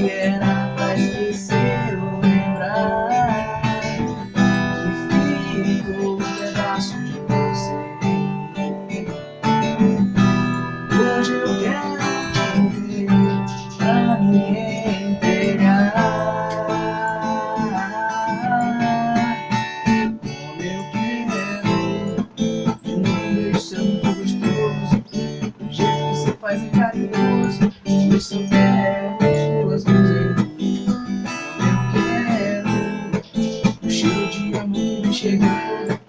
que era pra esquecer ou lembrar que ficou um pedaço de você. Hoje eu quero te ver pra me entregar. Como eu quero de um beijo seu muito gostoso, do jeito que você faz é carinhoso. Por isso eu quero suas mãos em mim. Como eu quero o cheiro de amor que me chegou.